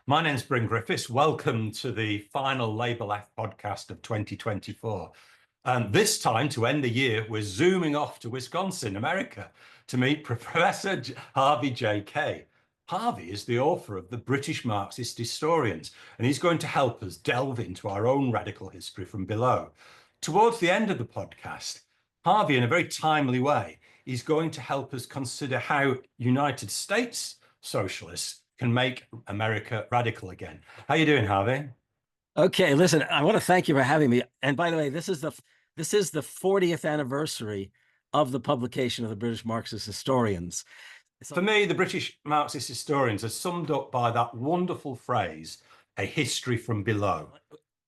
My name's Bryn Griffiths. Welcome to the final Labour Left podcast of 2024. This time, to end the year, we're zooming off to Wisconsin, America, to meet Professor Harvey J Kaye. Harvey is the author of the British Marxist Historians, and he's going to help us delve into our own radical history from below. Towards the end of the podcast, Harvey, in a very timely way, is going to help us consider how United States socialists can make America radical again. How you doing, Harvey? Okay, listen, I want to thank you for having me. And by the way, this is the 40th anniversary of the publication of the British Marxist Historians. For me, the British Marxist Historians are summed up by that wonderful phrase, a history from below.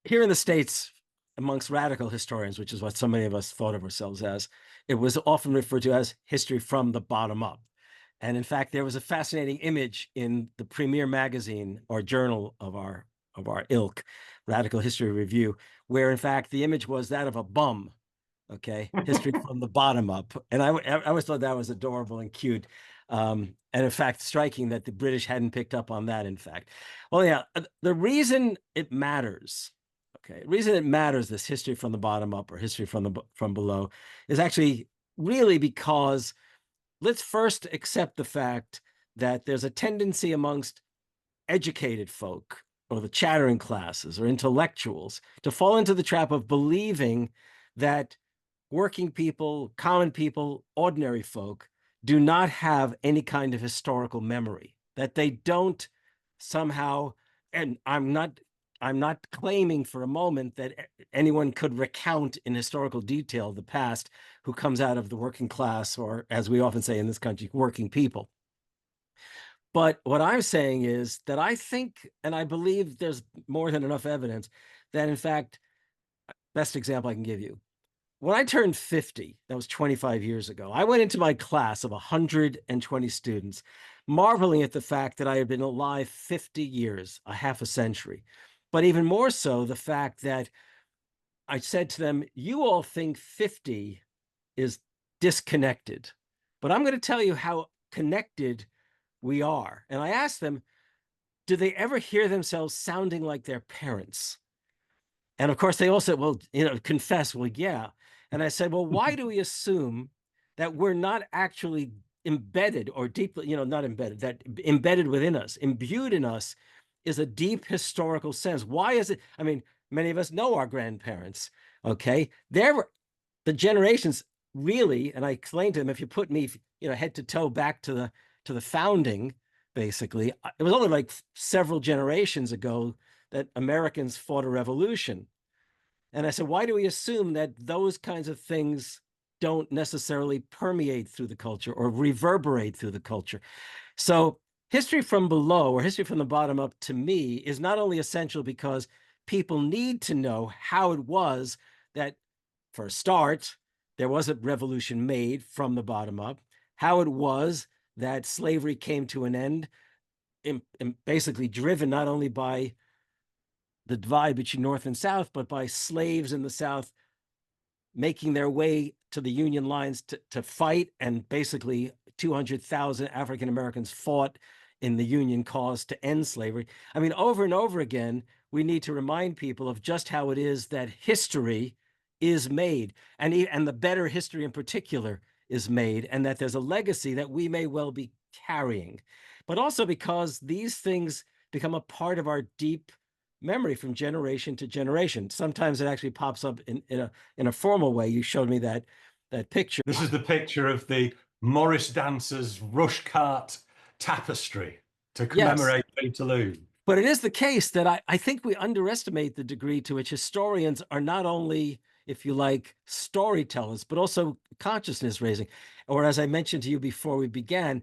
Here in the States, amongst radical historians, which is what so many of us thought of ourselves as, it was often referred to as history from the bottom up. And in fact, there was a fascinating image in the premier magazine or journal of our ilk, Radical History Review, where in fact the image was that of a bum. Okay, history from the bottom up. And I always thought that was adorable and cute. And in fact, striking that the British hadn't picked up on that, in fact. Well, yeah, the reason it matters, this history from the bottom up or history from below, is actually really because let's first accept the fact that there's a tendency amongst educated folk or the chattering classes or intellectuals to fall into the trap of believing that working people, common people, ordinary folk do not have any kind of historical memory, that they don't somehow, and I'm not claiming for a moment that anyone could recount in historical detail the past who comes out of the working class, or as we often say in this country, working people. But what I'm saying is that I think, and I believe there's more than enough evidence that in fact, best example I can give you, when I turned 50, that was 25 years ago, I went into my class of 120 students, marveling at the fact that I had been alive 50 years, a half a century. But even more so, the fact that I said to them, you all think 50 is disconnected, but I'm going to tell you how connected we are. And I asked them, do they ever hear themselves sounding like their parents? And of course, they all said, well, confess, well, yeah. And I said, well, why do we assume that we're not actually embedded or deeply, not embedded, that embedded within us, imbued in us is a deep historical sense? Why is it? I mean, many of us know our grandparents, okay? The generations really, and I explained to them, if you put me, head to toe back to the founding, basically, it was only like several generations ago that Americans fought a revolution. And I said, why do we assume that those kinds of things don't necessarily permeate through the culture or reverberate through the culture? So history from below or history from the bottom up, to me, is not only essential because people need to know how it was that, for a start, there was a revolution made from the bottom up, how it was that slavery came to an end, basically driven not only by the divide between North and South, but by slaves in the South making their way to the Union lines to fight. And basically 200,000 African Americans fought in the Union cause to end slavery. I mean, over and over again, we need to remind people of just how it is that history is made, and the better history in particular is made, and that there's a legacy that we may well be carrying. But also because these things become a part of our deep memory from generation to generation. Sometimes it actually pops up in a formal way. You showed me that picture. This is the picture of the Morris dancers rush cart tapestry to commemorate Peterloo. But it is the case that I think we underestimate the degree to which historians are not only, if you like, storytellers, but also consciousness raising. Or as I mentioned to you before we began,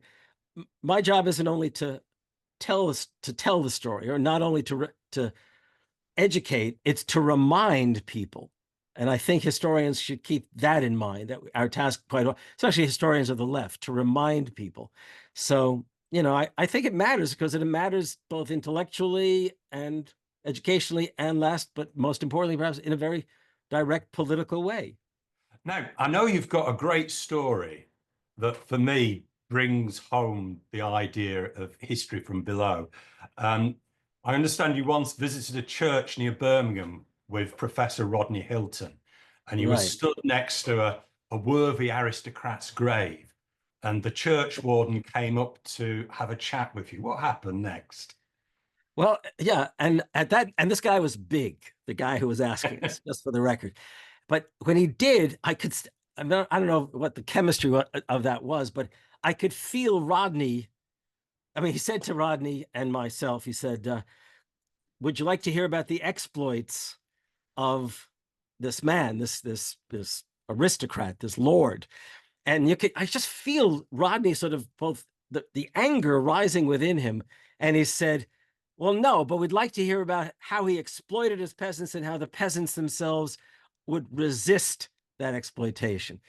my job isn't only to tell the story, or not only to educate, it's to remind people. And I think historians should keep that in mind, that our task, quite especially historians of the left, to remind people. So, I think it matters because it matters both intellectually and educationally, and last but most importantly, perhaps in a very direct political way. Now, I know you've got a great story that, for me, brings home the idea of history from below. I understand you once visited a church near Birmingham with Professor Rodney Hilton, and you were Right. stood next to a worthy aristocrat's grave, and the church warden came up to have a chat with you. What happened next? Well, yeah, and this guy was big, the guy who was asking us, just for the record. But when he did, I don't know what the chemistry of that was, but I could feel Rodney. I mean, he said to Rodney and myself, he said, would you like to hear about the exploits of this man, this aristocrat, this lord? And I just feel Rodney sort of both the anger rising within him. And he said, well, no, but we'd like to hear about how he exploited his peasants and how the peasants themselves would resist that exploitation.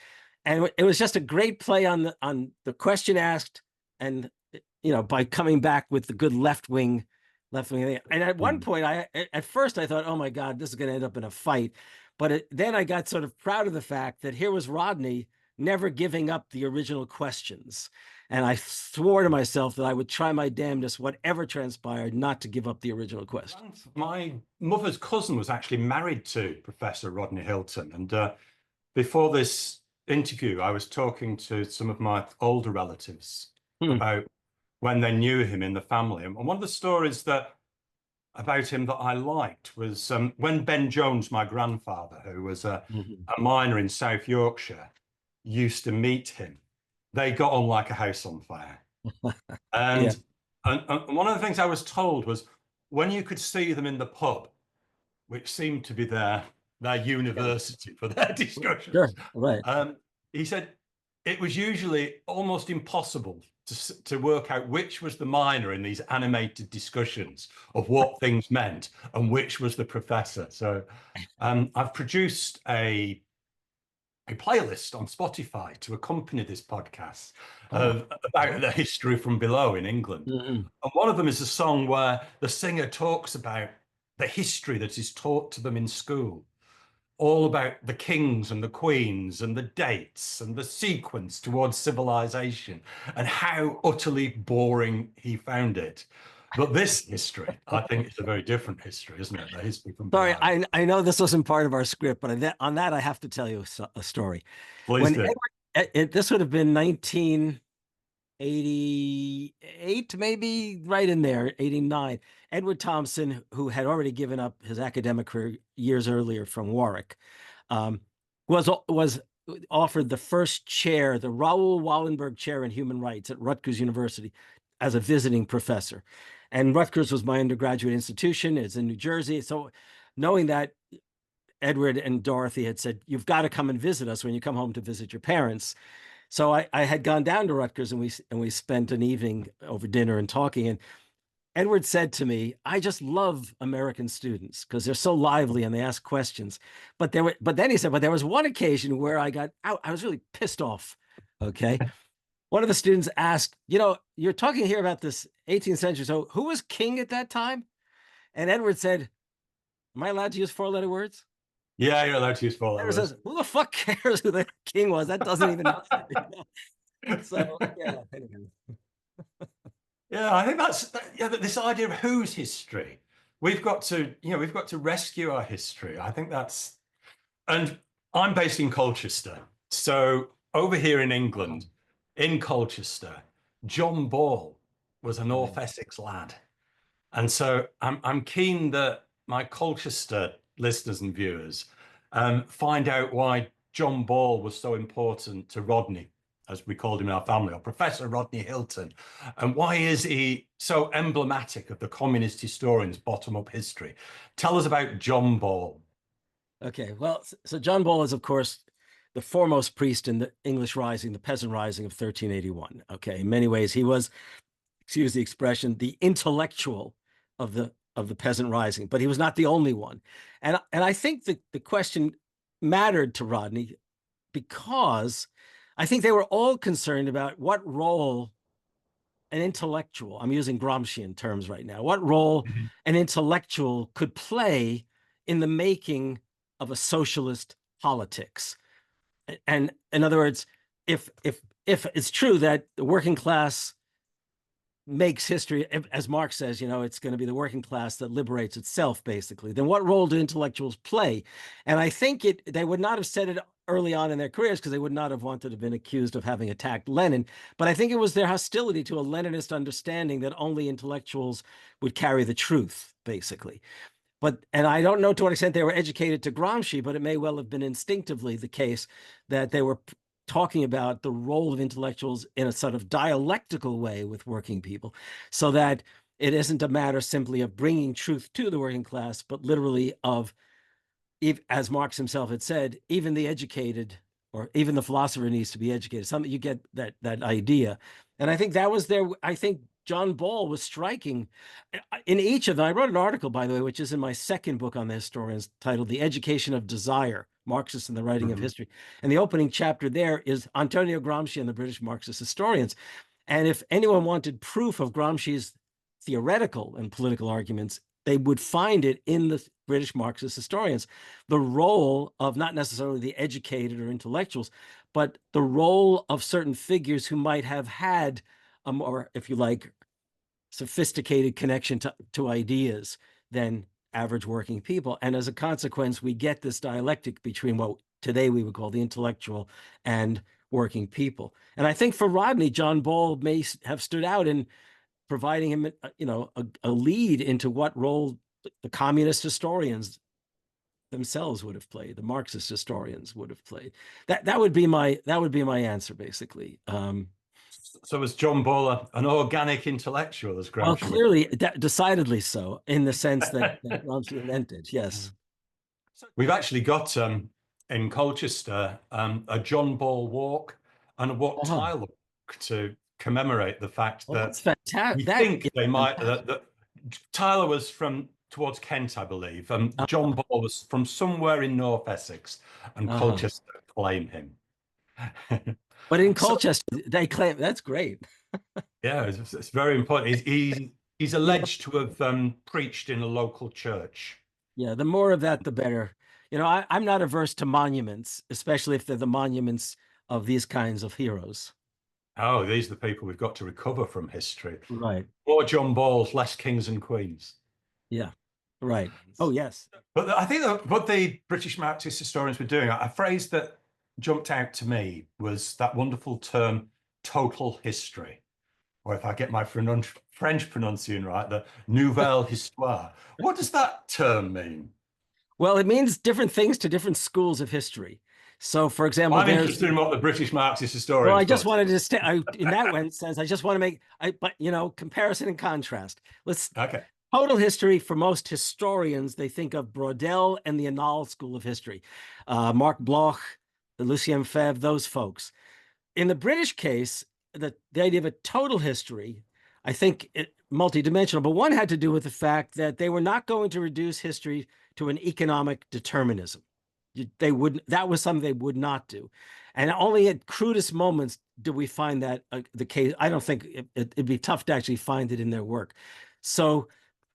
And it was just a great play on the question asked, and by coming back with the good left wing thing. And at one point, at first I thought, oh my God, this is going to end up in a fight. But then I got sort of proud of the fact that here was Rodney never giving up the original questions. And I swore to myself that I would try my damnedest, whatever transpired, not to give up the original question. My mother's cousin was actually married to Professor Rodney Hilton. And before this interview, I was talking to some of my older relatives about when they knew him in the family. And one of the stories about him that I liked was when Ben Jones, my grandfather, who was a miner in South Yorkshire, used to meet him. They got on like a house on fire. And, yeah. and one of the things I was told was when you could see them in the pub, which seemed to be their university for their discussions. Sure. Right. He said it was usually almost impossible to work out which was the miner in these animated discussions of what things meant and which was the professor. So I've produced a playlist on Spotify to accompany this podcast about the history from below in England. And one of them is a song where the singer talks about the history that is taught to them in school, all about the kings and the queens and the dates and the sequence towards civilization and how utterly boring he found it. But this history, I think, is a very different history, isn't it? The history from below. Sorry, I know this wasn't part of our script, but on that I have to tell you a story. Please do. This would have been 1988, maybe right in there, 89. Edward Thompson, who had already given up his academic career years earlier from Warwick, was offered the first chair, the Raoul Wallenberg Chair in Human Rights at Rutgers University, as a visiting professor. And Rutgers was my undergraduate institution. It's in New Jersey. So knowing that, Edward and Dorothy had said, you've got to come and visit us when you come home to visit your parents. So I had gone down to Rutgers and we spent an evening over dinner and talking. And Edward said to me, I just love American students because they're so lively and they ask questions. But then he said, but there was one occasion where I was really pissed off. Okay. One of the students asked, you're talking here about this 18th century. So who was king at that time? And Edward said, am I allowed to use 4-letter words? Yeah, you're allowed to use 4-letter words. Says, who the fuck cares who the king was? That doesn't even matter. So, yeah. Anyway. Yeah, I think that's this idea of whose history. We've got to rescue our history. I think that's, and I'm based in Colchester. So over here in England, in Colchester, John Ball was a North Essex lad. And so I'm keen that my Colchester listeners and viewers find out why John Ball was so important to Rodney, as we called him in our family, or Professor Rodney Hilton. And why is he so emblematic of the communist historians' bottom-up history? Tell us about John Ball. Okay, well, so John Ball is, of course, the foremost priest in the English Rising, the Peasant Rising of 1381. Okay, in many ways, he was, excuse the expression, the intellectual of the Peasant Rising, but he was not the only one. And I think the question mattered to Rodney because I think they were all concerned about what role an intellectual, I'm using Gramscian terms right now, what role an intellectual could play in the making of a socialist politics. And in other words, if it's true that the working class makes history, as Marx says, you know, it's going to be the working class that liberates itself, basically, then what role do intellectuals play? And I think they would not have said it early on in their careers because they would not have wanted to have been accused of having attacked Lenin. But I think it was their hostility to a Leninist understanding that only intellectuals would carry the truth, basically. And I don't know to what extent they were educated to Gramsci, but it may well have been instinctively the case that they were talking about the role of intellectuals in a sort of dialectical way with working people, so that it isn't a matter simply of bringing truth to the working class, but literally of, as Marx himself had said, even the educated or even the philosopher needs to be educated. Something you get that idea. And I think that was I think John Ball was striking in each of them. I wrote an article, by the way, which is in my second book on the historians, titled The Education of Desire, Marxists and the Writing of History. And the opening chapter there is Antonio Gramsci and the British Marxist Historians. And if anyone wanted proof of Gramsci's theoretical and political arguments, they would find it in the British Marxist historians, the role of not necessarily the educated or intellectuals, but the role of certain figures who might have had a more, if you like, sophisticated connection to ideas than average working people. And as a consequence, we get this dialectic between what today we would call the intellectual and working people. And I think for Rodney, John Ball may have stood out in providing him, you know, a lead into what role the communist historians themselves would have played, the Marxist historians would have played. That would be my answer, basically. So was John Ball an organic intellectual, as Gramsci? Well, clearly, decidedly so, in the sense that Gramsci invented, yes. We've actually got in Colchester a John Ball walk and a Wat Tyler walk to commemorate the fact that that's fantastic. We think they might. Tyler was from towards Kent, I believe. John Ball was from somewhere in North Essex, and Colchester claim him. But in Colchester, they claim that's great. Yeah, it's very important. He's alleged to have preached in a local church. Yeah, the more of that, the better. You know, I'm not averse to monuments, especially if they're the monuments of these kinds of heroes. Oh, these are the people we've got to recover from history. Right. More John Balls, less kings and queens. Yeah, right. Oh, yes. But I think that what the British Marxist historians were doing, a phrase that jumped out to me was that wonderful term, total history. Or if I get my French pronunciation right, the nouvelle histoire. What does that term mean? Well, it means different things to different schools of history. So, for example, I'm interested in what the British Marxist historians. Well, I just wanted to stay in that sense. I just want to make, but you know, comparison and contrast. Okay. Total history for most historians, they think of Braudel and the Annales School of History, Marc Bloch, Lucien Febvre, those folks. In the British case, the idea of a total history, I think, multidimensional, but one had to do with the fact that they were not going to reduce history to an economic determinism. That was something they would not do. And only at crudest moments do we find that the case. I don't think it'd be tough to actually find it in their work. So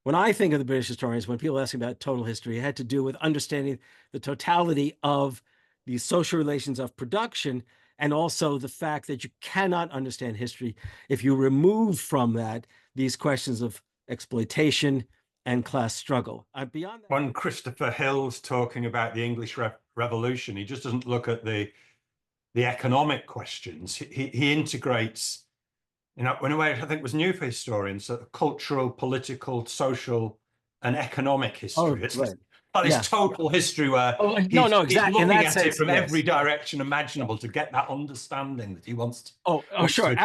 when I think of the British historians, when people ask me about total history, it had to do with understanding the totality of the social relations of production, and also the fact that you cannot understand history if you remove from that these questions of exploitation and class struggle. Beyond that, when Christopher Hill's talking about the English Revolution, he just doesn't look at the economic questions. He integrates, you know, in a way I think was new for historians, cultural, political, social, and economic history. It's right. this total history where exactly. He's looking at it from every direction imaginable to get that understanding that he wants to. Sure,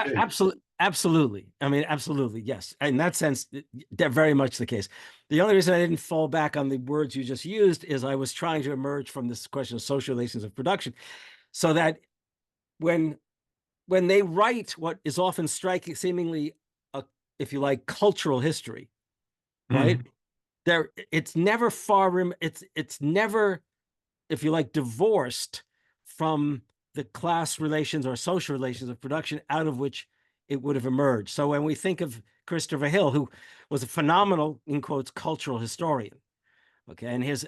absolutely. I mean, absolutely, yes. In that sense, they're very much the case. The only reason I didn't fall back on the words you just used is I was trying to emerge from this question of social relations of production, so that when they write what is often striking, seemingly, if you like, cultural history, right? It's never it's never, if you like, divorced from the class relations or social relations of production out of which it would have emerged. So when we think of Christopher Hill, who was a phenomenal, in quotes, cultural historian, okay, and his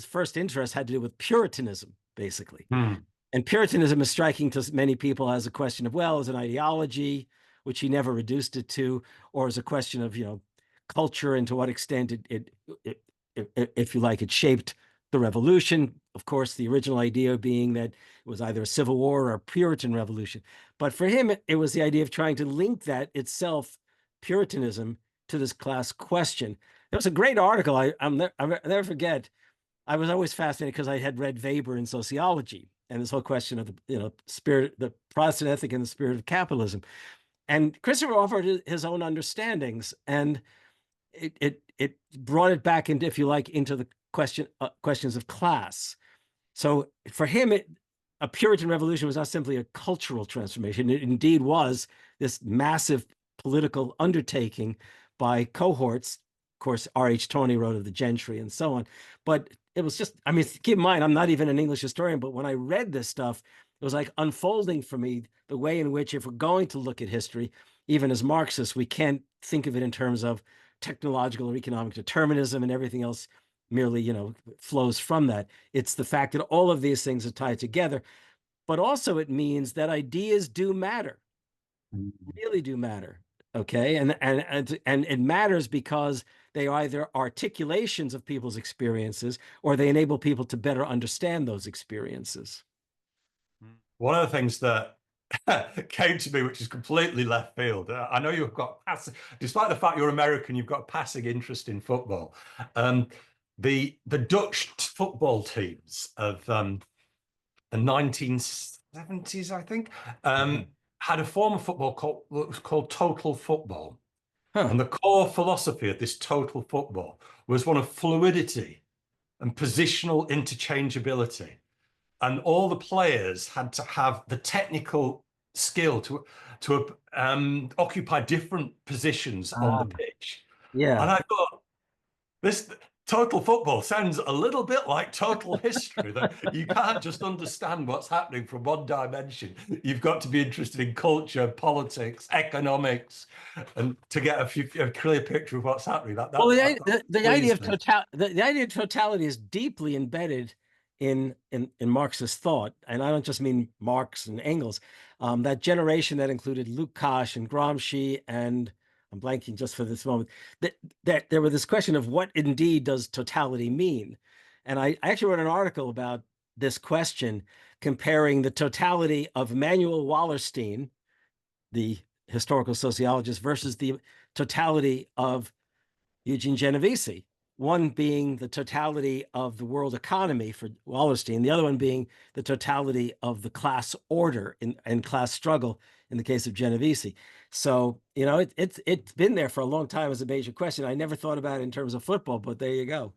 first interest had to do with Puritanism, basically. And Puritanism is striking to many people as a question of, well, is an ideology, which he never reduced it to, or as a question of, culture and to what extent if you like, it shaped the revolution. Of course, the original idea being that it was either a civil war or a Puritan revolution. But for him, it was the idea of trying to link that itself, Puritanism, to this class question. There was a great article. I'll never forget. I was always fascinated because I had read Weber in sociology and this whole question of the spirit, the Protestant ethic and the spirit of capitalism. And Christopher offered his own understandings, and it brought it back into, if you like, into the questions of class. So for him, a Puritan revolution was not simply a cultural transformation. It indeed was this massive political undertaking by cohorts. Of course, R.H. Tawney wrote of the gentry and so on. But it was just, I mean, keep in mind, I'm not even an English historian, but when I read this stuff, it was like unfolding for me the way in which, if we're going to look at history, even as Marxists, we can't think of it in terms of technological or economic determinism and everything else merely, flows from that. It's the fact that all of these things are tied together, but also it means that ideas do matter, really do matter. Okay, and it matters because they are either articulations of people's experiences or they enable people to better understand those experiences. One of the things that came to me, which is completely left field. I know you've got, despite the fact you're American, you've got a passing interest in football. The Dutch football teams of the 1970s, I think, had a form of football called total football. Huh. And the core philosophy of this total football was one of fluidity and positional interchangeability. And all the players had to have the technical skill to occupy different positions on the pitch. Yeah. And I thought, this total football sounds a little bit like total history, that you can't just understand what's happening from one dimension. You've got to be interested in culture, politics, economics, and to get a clear picture of what's happening. Well, the idea of totality is deeply embedded in Marxist thought, and I don't just mean Marx and Engels. That generation that included Lukács and Gramsci, and I'm blanking just for this moment, that there was this question of what indeed does totality mean. And I actually wrote an article about this question, comparing the totality of Emanuel Wallerstein, the historical sociologist, versus the totality of Eugene Genovese. One being the totality of the world economy for Wallerstein, the other one being the totality of the class order and class struggle in the case of Genovese. So, it's been there for a long time as a major question. I never thought about it in terms of football, but there you go.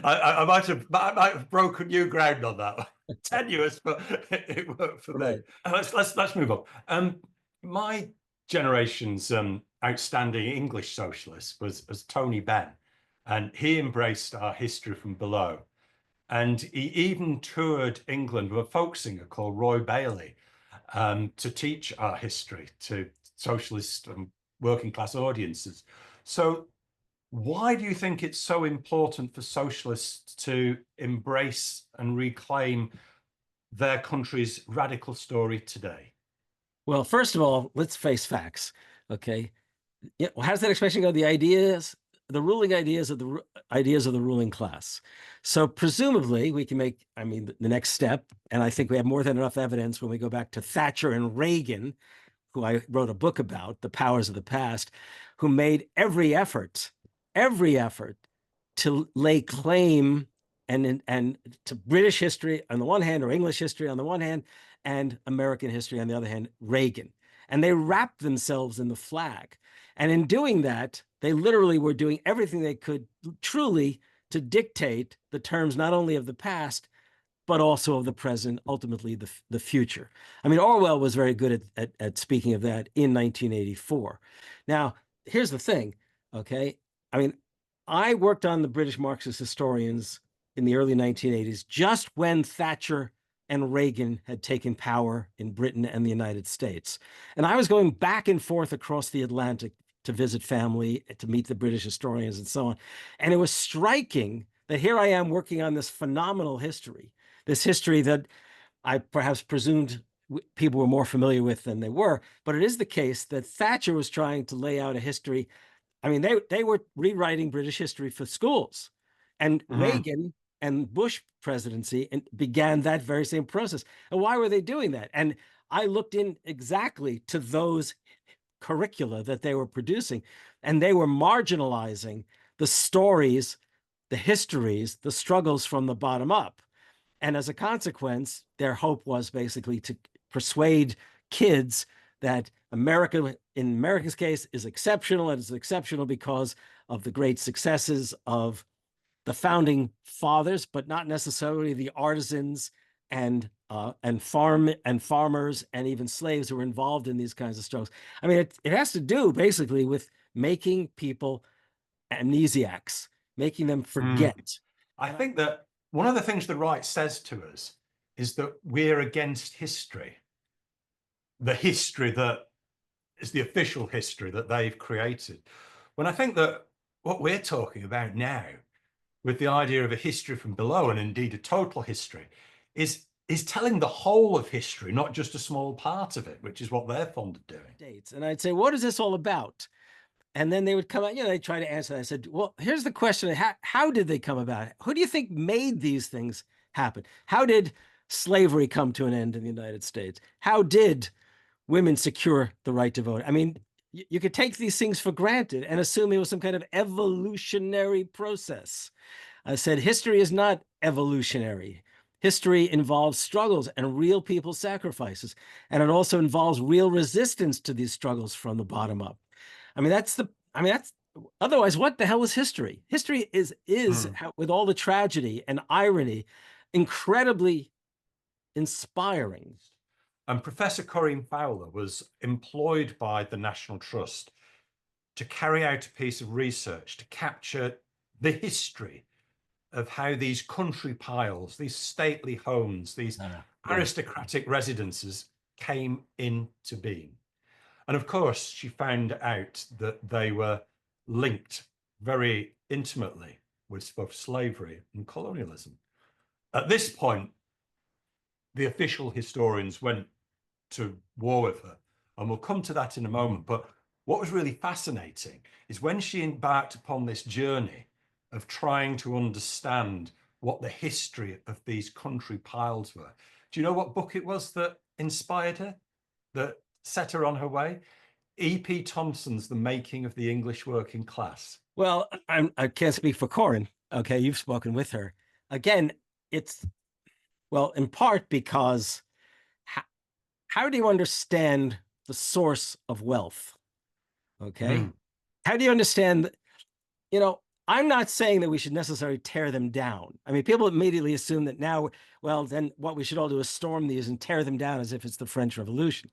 I might have broken new ground on that. Tenuous, but it worked for me. Let's move on. My generation's outstanding English socialist was Tony Benn. And he embraced our history from below. And he even toured England with a folk singer called Roy Bailey to teach our history to socialist and working class audiences. So why do you think it's so important for socialists to embrace and reclaim their country's radical story today? Well, first of all, let's face facts, okay? Yeah, well, how does that expression go? The ruling ideas of the ruling class. So presumably we can make, the next step, and I think we have more than enough evidence when we go back to Thatcher and Reagan, who I wrote a book about, The Powers of the Past, who made every effort to lay claim and to British history on the one hand, or English history on the one hand, and American history on the other hand, Reagan. And they wrapped themselves in the flag. And in doing that, they literally were doing everything they could truly to dictate the terms not only of the past, but also of the present, ultimately the future. Orwell was very good at speaking of that in 1984. Now, here's the thing, okay? I worked on the British Marxist Historians in the early 1980s, just when Thatcher and Reagan had taken power in Britain and the United States. And I was going back and forth across the Atlantic to visit family, to meet the British historians and so on. And it was striking that here I am working on this phenomenal history, this history that I perhaps presumed people were more familiar with than they were. But it is the case that Thatcher was trying to lay out a history. I mean, they were rewriting British history for schools, and Reagan and Bush presidency began that very same process. And why were they doing that? And I looked in exactly to those curricula that they were producing, and they were marginalizing the stories, the histories, the struggles from the bottom up. And as a consequence, their hope was basically to persuade kids that America, in America's case, is exceptional, and it's exceptional because of the great successes of the founding fathers, but not necessarily the artisans and farmers and even slaves who were involved in these kinds of struggles. I mean, it has to do basically with making people amnesiacs, making them forget. I think that one of the things the right says to us is that we're against history, the history that is the official history that they've created. When I think that what we're talking about now, with the idea of a history from below, and indeed a total history, is telling the whole of history, not just a small part of it, which is what they're fond of doing. Dates. And I'd say, what is this all about? And then they would come out, they try to answer that. I said, well, here's the question. How did they come about? Who do you think made these things happen? How did slavery come to an end in the United States? How did women secure the right to vote? I mean, you could take these things for granted and assume it was some kind of evolutionary process. I said, history is not evolutionary. History involves struggles and real people's sacrifices. And it also involves real resistance to these struggles from the bottom up. I mean, that's otherwise, what the hell is history? History is with all the tragedy and irony, incredibly inspiring. And Professor Corinne Fowler was employed by the National Trust to carry out a piece of research to capture the history of how these country piles, these stately homes, these aristocratic residences came into being. And of course, she found out that they were linked very intimately with both slavery and colonialism. At this point, the official historians went to war with her, and we'll come to that in a moment. But what was really fascinating is when she embarked upon this journey of trying to understand what the history of these country piles were. Do you know what book it was that inspired her, that set her on her way? E.P. Thompson's The Making of the English Working Class. Well, I can't speak for Corinne. Okay, you've spoken with her. Again, in part because how do you understand the source of wealth? Okay. How do you understand, I'm not saying that we should necessarily tear them down. I mean, people immediately assume that now, well, then what we should all do is storm these and tear them down as if it's the French Revolution.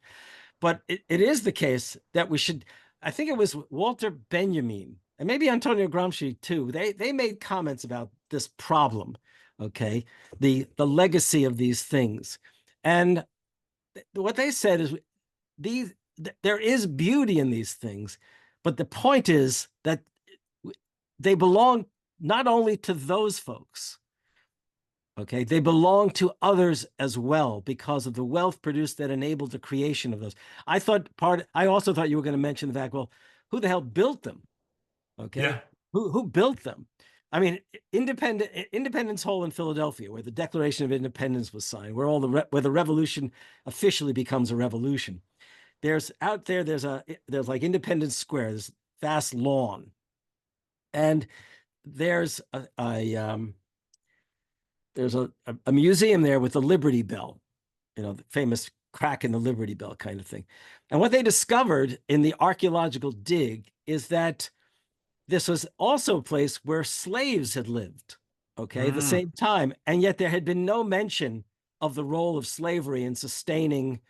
But it is the case that we should, I think it was Walter Benjamin, and maybe Antonio Gramsci too, they made comments about this problem, okay? The legacy of these things. And what they said is there is beauty in these things, but the point is that they belong not only to those folks, okay, they belong to others as well because of the wealth produced that enabled the creation of those. I also thought you were going to mention the fact, well, who the hell built them? Okay, yeah. Who built them? I mean, Independence Hall in Philadelphia, where the Declaration of Independence was signed, where where the revolution officially becomes a revolution. There's like Independence Square, this vast lawn, and there's a museum there with the Liberty Bell, the famous crack in the Liberty Bell kind of thing. And what they discovered in the archaeological dig is that this was also a place where slaves had lived, okay, the same time. And yet there had been no mention of the role of slavery in sustaining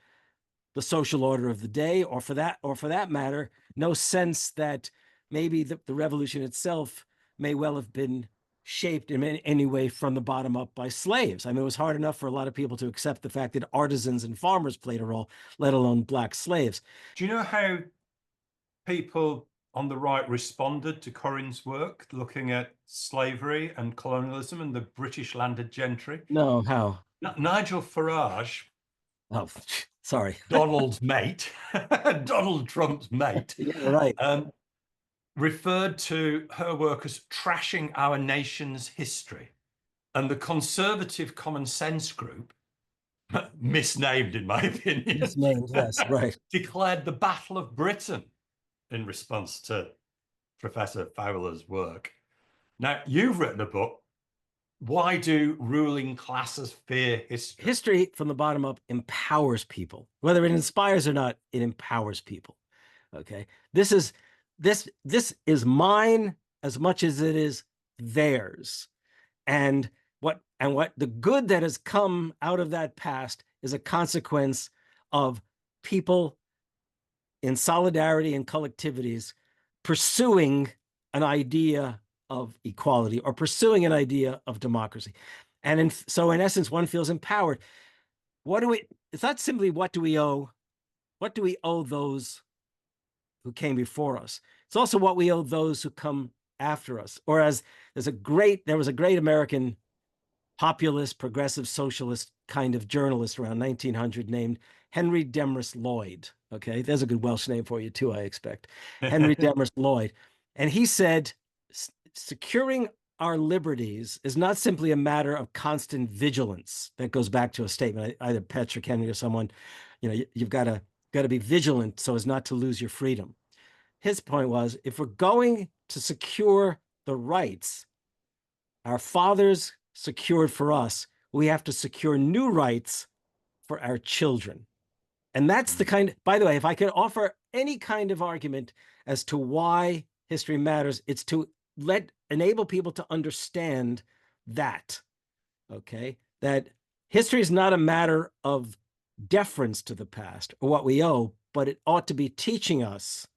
the social order of the day, or for that matter, no sense that maybe the revolution itself may well have been shaped in any way from the bottom up by slaves. I mean, it was hard enough for a lot of people to accept the fact that artisans and farmers played a role, let alone black slaves. Do you know how people on the right responded to Corinne's work, looking at slavery and colonialism and the British landed gentry? No, how? Nigel Farage Oh, sorry. Donald's mate, Donald Trump's mate, Yeah, right. referred to her work as trashing our nation's history. And the conservative Common Sense group, misnamed in my opinion, Misnamed, yes, right. declared the Battle of Britain in response to Professor Fowler's work. Now, you've written a book, Why Do Ruling Classes Fear History? History from the bottom up empowers people. Whether it inspires or not, it empowers people. Okay. This is mine as much as it is theirs. And what the good that has come out of that past is a consequence of people in solidarity and collectivities pursuing an idea of equality or pursuing an idea of democracy. And so in essence, one feels empowered. It's not simply what do we owe those who came before us. It's also what we owe those who come after us. Or as there was a great American populist, progressive, socialist kind of journalist around 1900 named Henry Demarest Lloyd. Okay, there's a good Welsh name for you too, I expect. Henry Demarest Lloyd. And he said, securing our liberties is not simply a matter of constant vigilance. That goes back to a statement, either Patrick Henry or someone, you've got to be vigilant so as not to lose your freedom. His point was, if we're going to secure the rights our fathers secured for us, we have to secure new rights for our children. And that's the kind, by the way, if I could offer any kind of argument as to why history matters, it's to enable people to understand that, okay? That history is not a matter of deference to the past or what we owe, but it ought to be teaching us,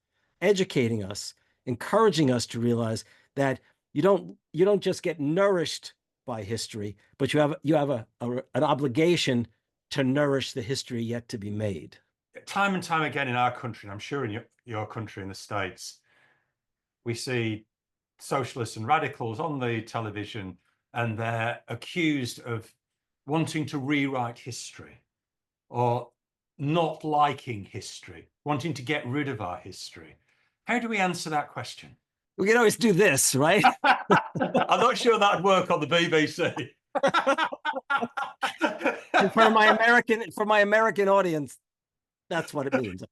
educating us, encouraging us to realize that you don't just get nourished by history, but you have an obligation to nourish the history yet to be made. Time and time again in our country, and I'm sure in your country in the States, we see socialists and radicals on the television, and they're accused of wanting to rewrite history or not liking history, wanting to get rid of our history. How do we answer that question? We can always do this, right? I'm not sure that'd work on the BBC. And for my American audience, that's what it means.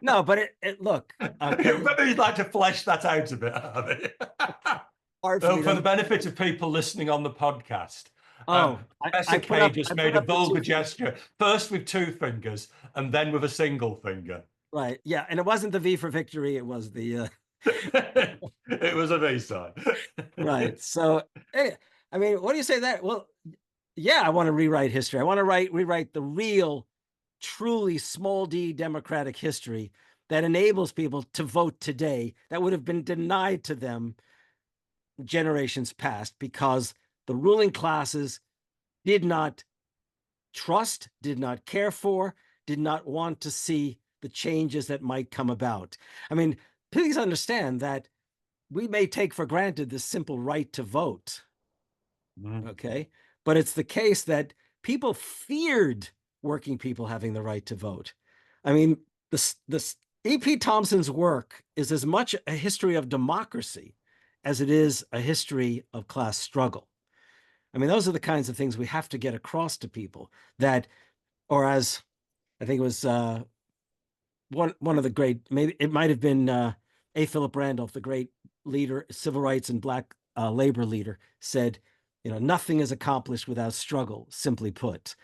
No, but look. Okay. Maybe you'd like to flesh that out a bit, Harvey. For the benefit of people listening on the podcast. Professor Kaye just made a vulgar gesture, first with two fingers and then with a single finger. Right. Yeah. And it wasn't the V for victory. It was the... It was a V sign. Right. So, hey, I mean, what do you say that? Well, yeah, I want to rewrite history. I want to rewrite the real, truly small d democratic history that enables people to vote today that would have been denied to them generations past because the ruling classes did not trust, did not care for, did not want to see the changes that might come about. I mean, please understand that we may take for granted this simple right to vote, okay? But it's the case that people feared working people having the right to vote. I mean, this E.P. Thompson's work is as much a history of democracy as it is a history of class struggle. I mean, those are the kinds of things we have to get across to people that, or as I think it was one of the great, maybe it might have been A. Philip Randolph, the great leader, civil rights and black labor leader, said, nothing is accomplished without struggle, simply put.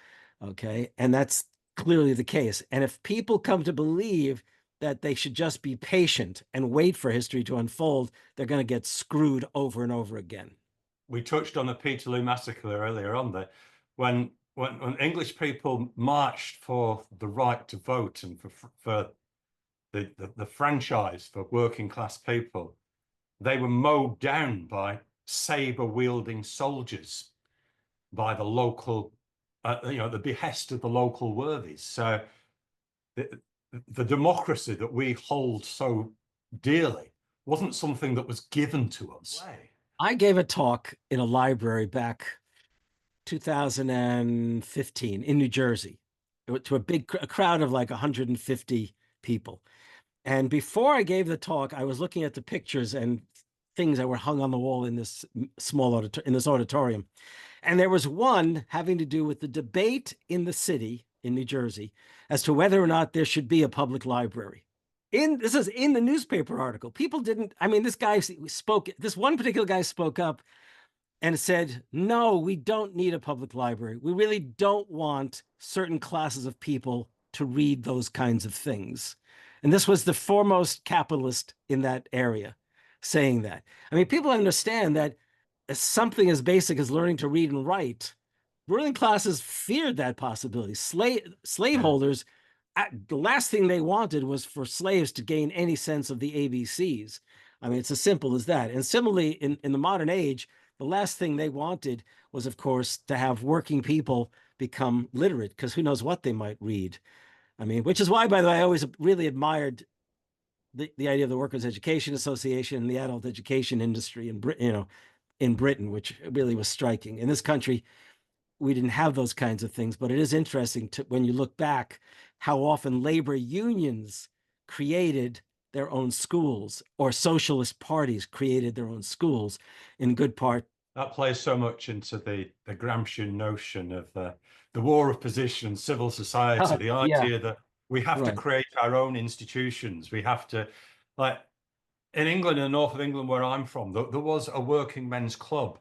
Okay. And that's clearly the case. And if people come to believe that they should just be patient and wait for history to unfold, they're going to get screwed over and over again. We touched on the Peterloo massacre earlier on there. When English people marched for the right to vote and for the franchise for working class people, they were mowed down by saber-wielding soldiers, by the local, the behest of the local worthies. So the democracy that we hold so dearly wasn't something that was given to us. I gave a talk in a library back 2015 in New Jersey to a crowd of like 150 people. And before I gave the talk, I was looking at the pictures and things that were hung on the wall in this auditorium. And there was one having to do with the debate in the city in New Jersey as to whether or not there should be a public library. This is in the newspaper article. People didn't, I mean, this one particular guy spoke up and said, no, we don't need a public library. We really don't want certain classes of people to read those kinds of things. And this was the foremost capitalist in that area saying that. I mean, people understand that something as basic as learning to read and write, ruling classes feared that possibility. Slaveholders, the last thing they wanted was for slaves to gain any sense of the ABCs. I mean, it's as simple as that. And similarly, in the modern age, the last thing they wanted was, of course, to have working people become literate, because who knows what they might read. I mean, which is why, by the way, I always really admired the idea of the Workers' Education Association and the adult education industry in Britain, which really was striking. In this country, we didn't have those kinds of things, but it is interesting when you look back how often labor unions created their own schools, or socialist parties created their own schools, in good part. That plays so much into the Gramscian notion of the war of position, civil society, the idea that we have to create our own institutions. We have to, like in England, in the north of England, where I'm from, there was a working men's club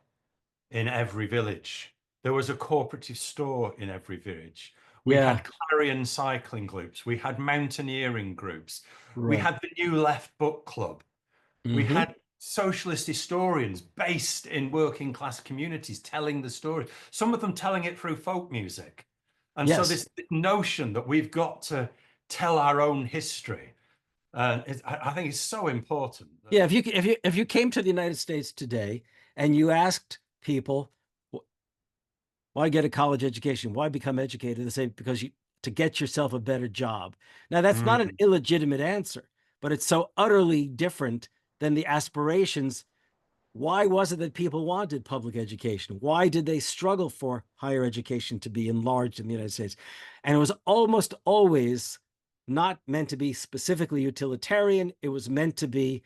in every village. There was a cooperative store in every village. We had clarion cycling groups. We had mountaineering groups. We had the New Left book club. We had socialist historians based in working class communities telling the story, some of them telling it through folk music. And so this notion that we've got to tell our own history, I think is so important. Yeah, if you came to the United States today and you asked people, why get a college education? Why become educated? They say, because to get yourself a better job. Now, that's not an illegitimate answer, but it's so utterly different than the aspirations. Why was it that people wanted public education? Why did they struggle for higher education to be enlarged in the United States? And it was almost always not meant to be specifically utilitarian. It was meant to be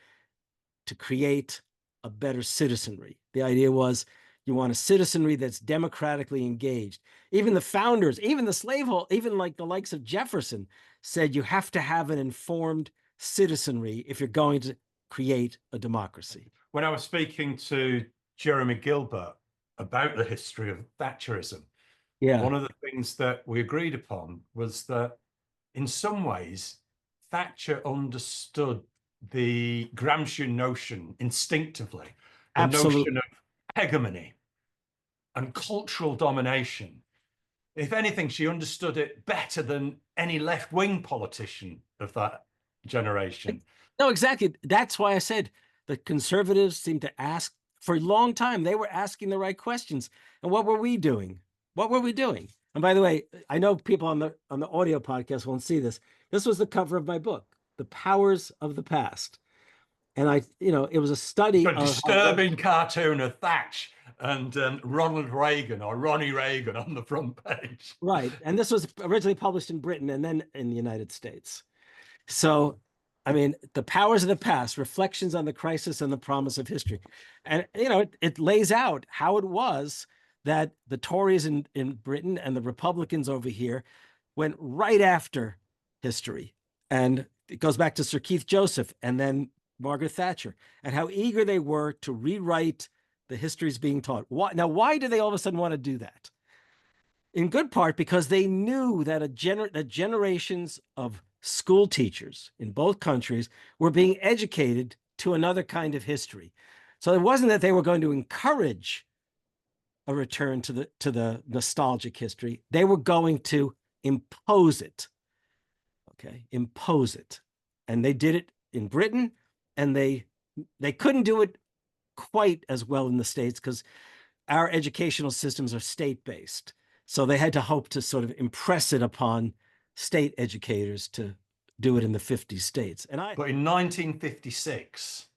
to create a better citizenry. The idea was, you want a citizenry that's democratically engaged. Even the founders, even the slaveholder, even like the likes of Jefferson said, you have to have an informed citizenry if you're going to create a democracy. When I was speaking to Jeremy Gilbert about the history of Thatcherism, one of the things that we agreed upon was that in some ways, Thatcher understood the Gramscian notion instinctively, the notion of hegemony and cultural domination. If anything, she understood it better than any left-wing politician of that generation. No, exactly. That's why I said the conservatives seem to ask, for a long time, they were asking the right questions. And what were we doing? What were we doing? And by the way, I know people on the audio podcast won't see this. This was the cover of my book, The Powers of the Past. And it was a study of a disturbing cartoon of Thatch and Ronald Reagan or Ronnie Reagan on the front page. Right. And this was originally published in Britain and then in the United States. So, I mean, The Powers of the Past, Reflections on the Crisis and the Promise of History. And, it lays out how it was that the Tories in Britain and the Republicans over here went right after history. And it goes back to Sir Keith Joseph and then Margaret Thatcher, and how eager they were to rewrite the histories being taught. Why do they all of a sudden want to do that? In good part because they knew that generations of school teachers in both countries were being educated to another kind of history. So it wasn't that they were going to encourage a return to the nostalgic history. They were going to impose it. Okay, impose it. And they did it in Britain. And they couldn't do it quite as well in the States because our educational systems are state-based. So they had to hope to sort of impress it upon state educators to do it in the 50 states. But in 1956,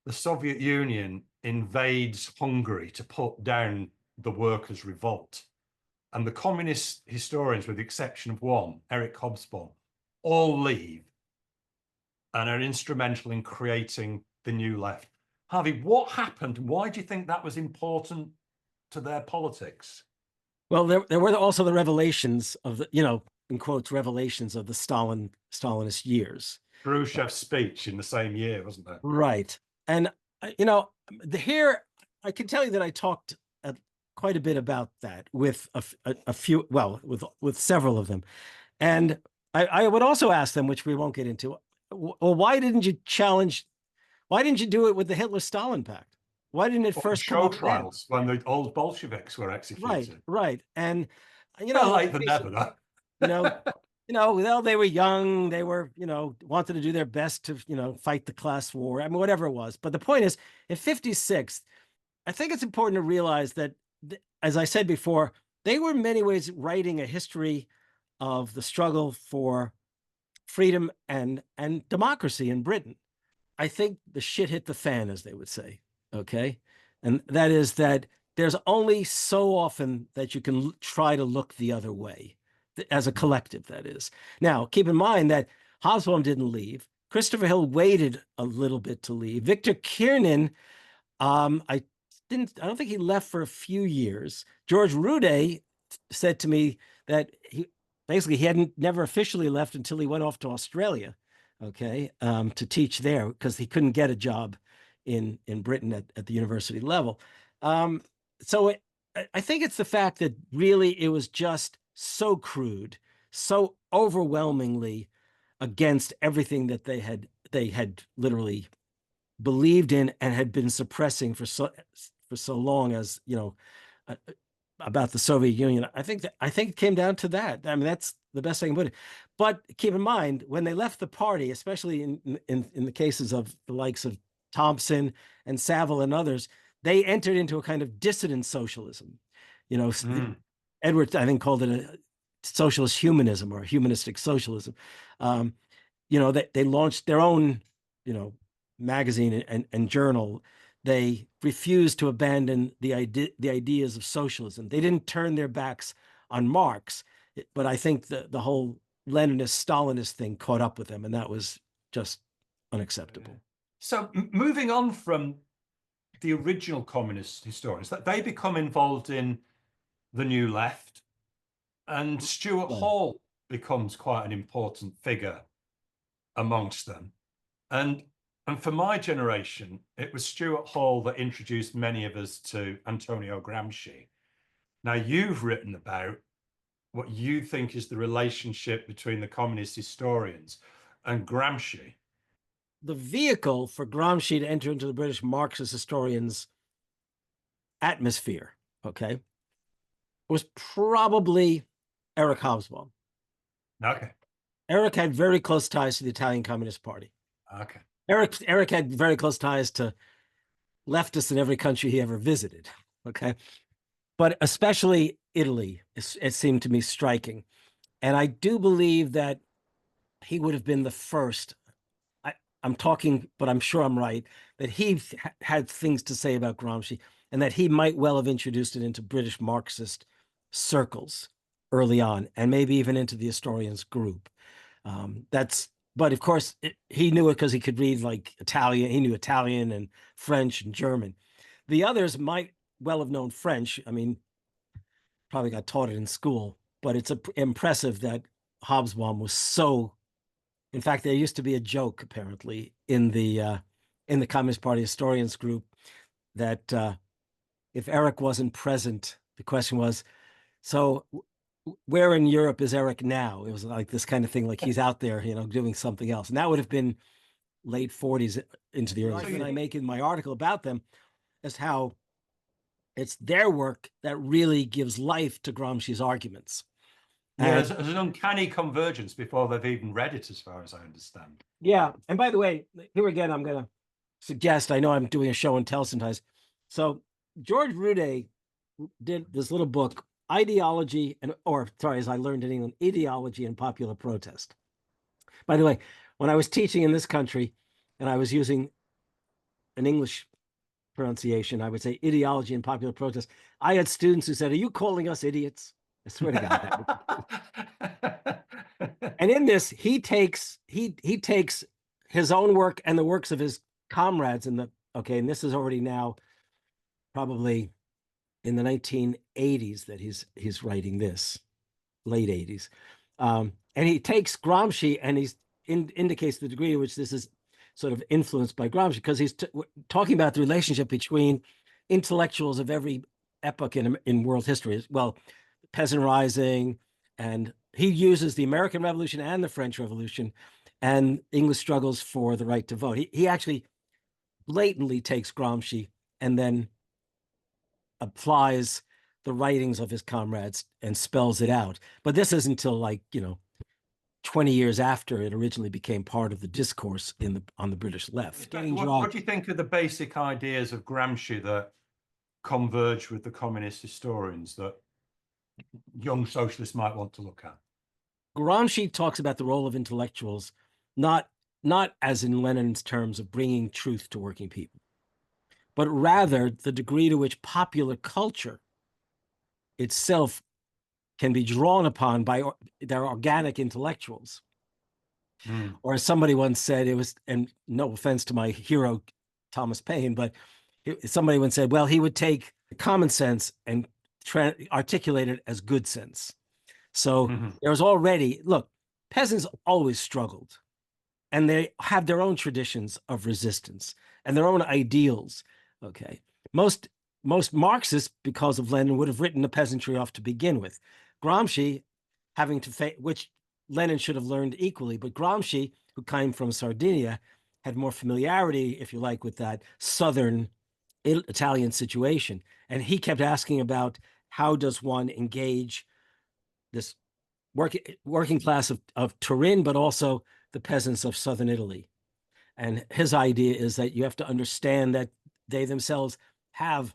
the Soviet Union invades Hungary to put down the workers' revolt. And the communist historians, with the exception of one, Eric Hobsbawm, all leave and are instrumental in creating the new left. Harvey, what happened? Why do you think that was important to their politics? Well, there were also the revelations of the, in quotes, revelations of the Stalinist years. Khrushchev's speech in the same year, wasn't there? Right. And, here, I can tell you that I talked quite a bit about that with a few, well, with several of them. And I would also ask them, which we won't get into, well, why didn't you do it with the Hitler-Stalin Pact? Why didn't it first come show up trials when the old Bolsheviks were executed? Right. And, Better late than never, though. Well, they were young. They were, wanted to do their best to, fight the class war. I mean, whatever it was. But the point is, in 56, I think it's important to realize that, as I said before, they were in many ways writing a history of the struggle for freedom and democracy in Britain. I think the shit hit the fan, as they would say. Okay. And that is that there's only so often that you can try to look the other way, as a collective, that is. Now, keep in mind that Hobsbawm didn't leave. Christopher Hill waited a little bit to leave. Victor Kiernan, I don't think he left for a few years. George Rude said to me that he hadn't never officially left until he went off to Australia, okay, to teach there, because he couldn't get a job in Britain at the university level. So I think it's the fact that really it was just so crude, so overwhelmingly against everything that they had literally believed in and had been suppressing for so long, as about the Soviet Union. I think it came down to that. I mean, that's the best I can put it. But keep in mind, when they left the party, especially in the cases of the likes of Thompson and Savile and others, they entered into a kind of dissident socialism. Edwards, I think, called it a socialist humanism or humanistic socialism. They launched their own, magazine and journal. They refused to abandon the ideas of socialism. They didn't turn their backs on Marx, but I think the whole Leninist, Stalinist thing caught up with them, and that was just unacceptable. So moving on from the original communist historians, that they become involved in the New Left, and Stuart Hall becomes quite an important figure amongst them. And for my generation, it was Stuart Hall that introduced many of us to Antonio Gramsci. Now, you've written about what you think is the relationship between the communist historians and Gramsci. The vehicle for Gramsci to enter into the British Marxist historians' atmosphere, okay, was probably Eric Hobsbawm. Okay. Eric had very close ties to the Italian Communist Party. Okay. Eric had very close ties to leftists in every country he ever visited, okay? But especially Italy, it seemed to me striking. And I do believe that he would have been the first, I'm talking, but I'm sure I'm right, that he had things to say about Gramsci, and that he might well have introduced it into British Marxist circles early on, and maybe even into the historians group. But of course, he knew it because he could read like Italian. He knew Italian and French and German. The others might well have known French. I mean, probably got taught it in school, but it's impressive that Hobsbawm was so. In fact, there used to be a joke apparently in the Communist Party historians group that if Eric wasn't present, the question was, so where in Europe is Eric now? It was like this kind of thing, like he's out there, doing something else. And that would have been late 40s into the early. And I make in my article about them as how it's their work that really gives life to Gramsci's arguments. Yeah, there's an uncanny convergence before they've even read it, as far as I understand. Yeah. And by the way, here again, I'm going to suggest, I know I'm doing a show and tell sometimes. So George Rude did this little book, Ideology, as I learned in England, Ideology and Popular Protest. By the way, when I was teaching in this country and I was using an English pronunciation, I would say ideology and popular protest. I had students who said, "Are you calling us idiots?" I swear to God. And in this, he takes his own work and the works of his comrades and and this is already now probably in the 1980s that he's writing this, late 80s. And he takes Gramsci and indicates the degree to which this is sort of influenced by Gramsci, because he's talking about the relationship between intellectuals of every epoch in world history. Well, Peasant Rising, and he uses the American Revolution and the French Revolution and English struggles for the right to vote. He actually blatantly takes Gramsci and then applies the writings of his comrades and spells it out. But this isn't until 20 years after it originally became part of the discourse on the British left. What do you think are the basic ideas of Gramsci that converge with the communist historians that young socialists might want to look at? Gramsci talks about the role of intellectuals, not as in Lenin's terms of bringing truth to working people, but rather the degree to which popular culture itself can be drawn upon by their organic intellectuals. Or as somebody once said, it was, and no offense to my hero, Thomas Paine, but somebody once said, well, he would take common sense and articulate it as good sense. So there's already, look, peasants always struggled, and they have their own traditions of resistance and their own ideals. Okay. Most Marxists, because of Lenin, would have written the peasantry off to begin with. Gramsci, having to which Lenin should have learned equally, but Gramsci, who came from Sardinia, had more familiarity, if you like, with that southern Italian situation. And he kept asking about how does one engage this working class of Turin, but also the peasants of southern Italy. And his idea is that you have to understand that they themselves have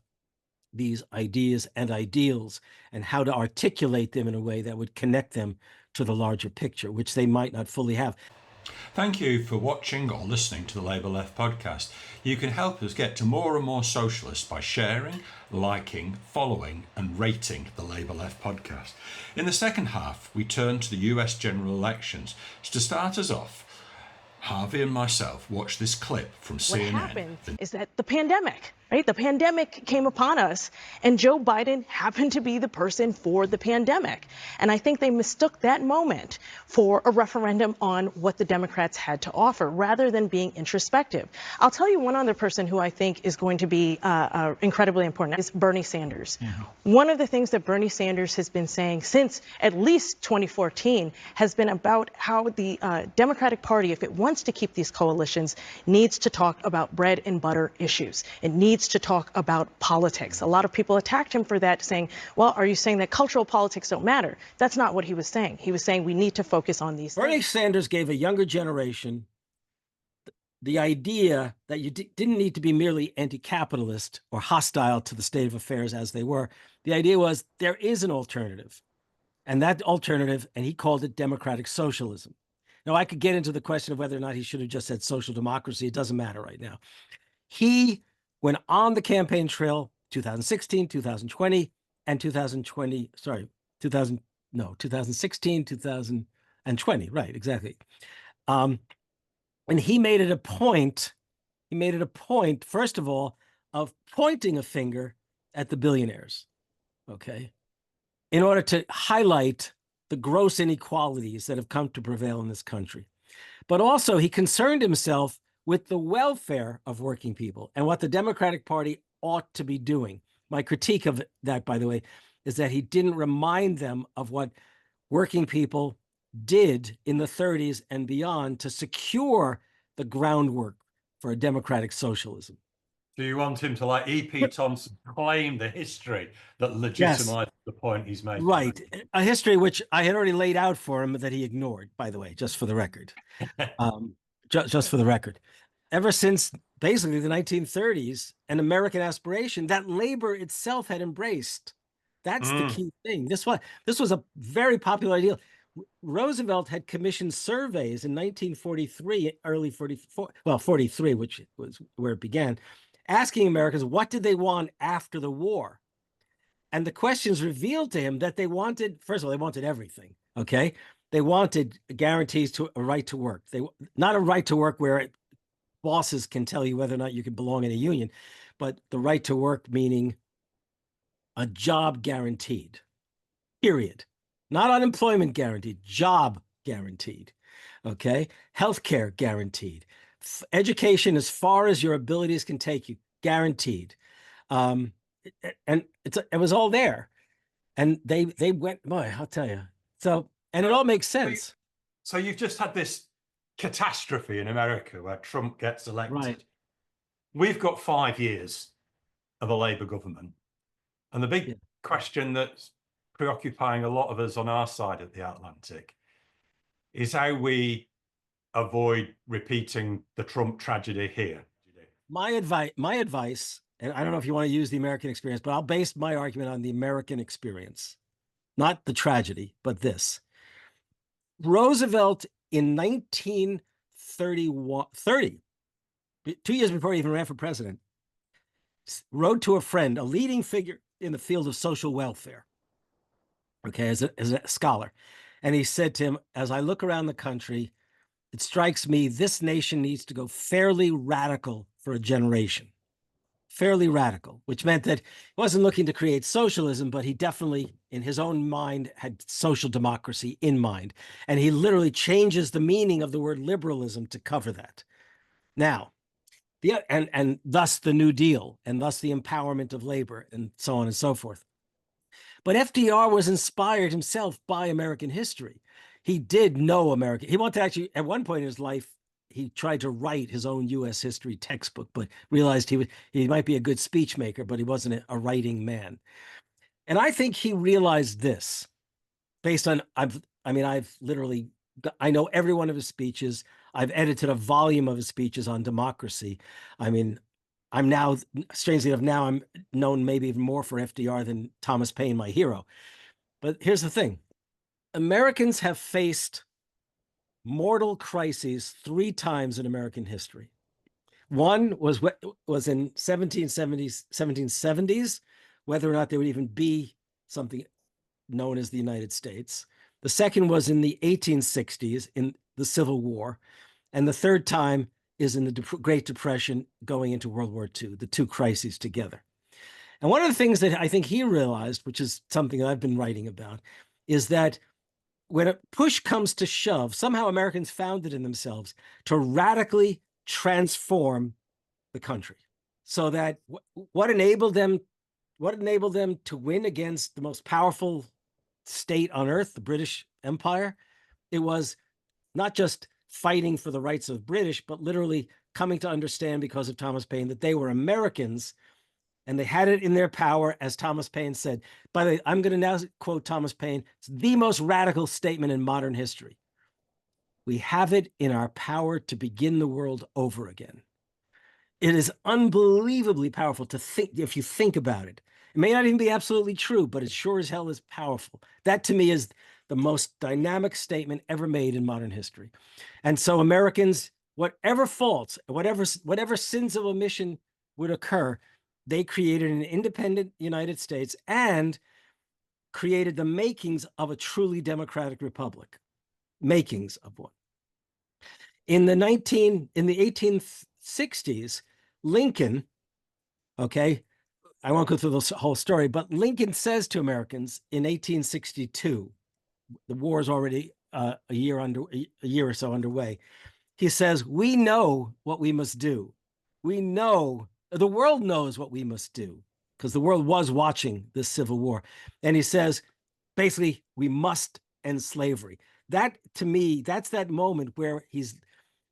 these ideas and ideals, and how to articulate them in a way that would connect them to the larger picture, which they might not fully have. Thank you for watching or listening to the Labour Left podcast. You can help us get to more and more socialists by sharing, liking, following and rating the Labour Left podcast. In the second half, we turn to the US general elections. So to start us off, Harvey and myself watched this clip from CNN. What happened is that the pandemic, right? The pandemic came upon us, and Joe Biden happened to be the person for the pandemic. And I think they mistook that moment for a referendum on what the Democrats had to offer, rather than being introspective. I'll tell you one other person who I think is going to be incredibly important is Bernie Sanders. One of the things that Bernie Sanders has been saying since at least 2014 has been about how the Democratic Party, if it wants to keep these coalitions, needs to talk about bread and butter issues. It needs to talk about politics. A lot of people attacked him for that, saying, well, are you saying that cultural politics don't matter? That's not what he was saying. He was saying we need to focus on these Bernie things. Sanders gave a younger generation the idea that you didn't need to be merely anti-capitalist or hostile to the state of affairs as they were. The idea was there is an alternative, and that alternative, and he called it democratic socialism. Now, I could get into the question of whether or not he should have just said social democracy. It doesn't matter right now. He went on the campaign trail 2016, 2020, and 2016, 2020. Right, exactly. And he made it a point, first of all, of pointing a finger at the billionaires, okay, in order to highlight the gross inequalities that have come to prevail in this country. But also he concerned himself with the welfare of working people and what the Democratic Party ought to be doing. My critique of that, by the way, is that he didn't remind them of what working people did in the 30s and beyond to secure the groundwork for a democratic socialism. Do you want him to, like E.P. Thompson, claim the history that legitimizes the point he's making? Right. A history which I had already laid out for him that he ignored, by the way, just for the record. Just for the record. Ever since basically the 1930s, an American aspiration that labor itself had embraced. That's the key thing. This was a very popular ideal. Roosevelt had commissioned surveys in 1943, early 44, well, 43, which was where it began, asking Americans what did they want after the war. And the questions revealed to him that they wanted, first of all, they wanted everything, okay? They wanted guarantees to a right to work. Not a right to work where bosses can tell you whether or not you can belong in a union, but the right to work meaning a job guaranteed, period. Not unemployment guaranteed, job guaranteed, okay? Healthcare guaranteed. Education as far as your abilities can take you, guaranteed. And it was all there. And they went, boy, I'll tell you. So, and it all makes sense. So you've just had this catastrophe in America where Trump gets elected. Right. We've got 5 years of a Labour government. And the big question that's preoccupying a lot of us on our side of the Atlantic is how we avoid repeating the Trump tragedy here. My advice, and I don't know if you want to use the American experience, but I'll base my argument on the American experience, not the tragedy, but this. Roosevelt in 1930, 2 years before he even ran for president, wrote to a friend, a leading figure in the field of social welfare, okay, as a scholar. And he said to him, as I look around the country, it strikes me this nation needs to go fairly radical for a generation. Fairly radical, which meant that he wasn't looking to create socialism, but he definitely, in his own mind, had social democracy in mind. And he literally changes the meaning of the word liberalism to cover that. Now, and thus the New Deal, and thus the empowerment of labor, and so on and so forth. But FDR was inspired himself by American history. He did know American. He wanted to actually, at one point in his life, he tried to write his own U.S. history textbook, but realized he might be a good speech maker, but he wasn't a writing man. And I think he realized this based on, I know every one of his speeches. I've edited a volume of his speeches on democracy. I mean, I'm now, strangely enough, now I'm known maybe even more for FDR than Thomas Paine, my hero. But here's the thing. Americans have faced mortal crises 3 times in American history. One was in 1770s, whether or not there would even be something known as the United States. The second was in the 1860s in the Civil War. And the third time is in the Great Depression going into World War II, the 2 crises together. And one of the things that I think he realized, which is something that I've been writing about, is that when a push comes to shove, somehow Americans found it in themselves to radically transform the country. So that what enabled them to win against the most powerful state on earth, the British Empire, it was not just fighting for the rights of British, but literally coming to understand, because of Thomas Paine, that they were Americans and they had it in their power, as Thomas Paine said. By the way, I'm going to now quote Thomas Paine. It's the most radical statement in modern history. We have it in our power to begin the world over again. It is unbelievably powerful to think, if you think about it. It may not even be absolutely true, but it sure as hell is powerful. That to me is the most dynamic statement ever made in modern history. And so Americans, whatever faults, whatever sins of omission would occur, they created an independent United States and created the makings of a truly democratic republic. Makings of one. In the 1860s, Lincoln, okay, I won't go through the whole story, but Lincoln says to Americans in 1862, the war is already a year or so underway. He says, we know what we must do. We know, the world knows what we must do, because the world was watching this Civil War. And he says, basically, we must end slavery. That, to me, that's that moment where he's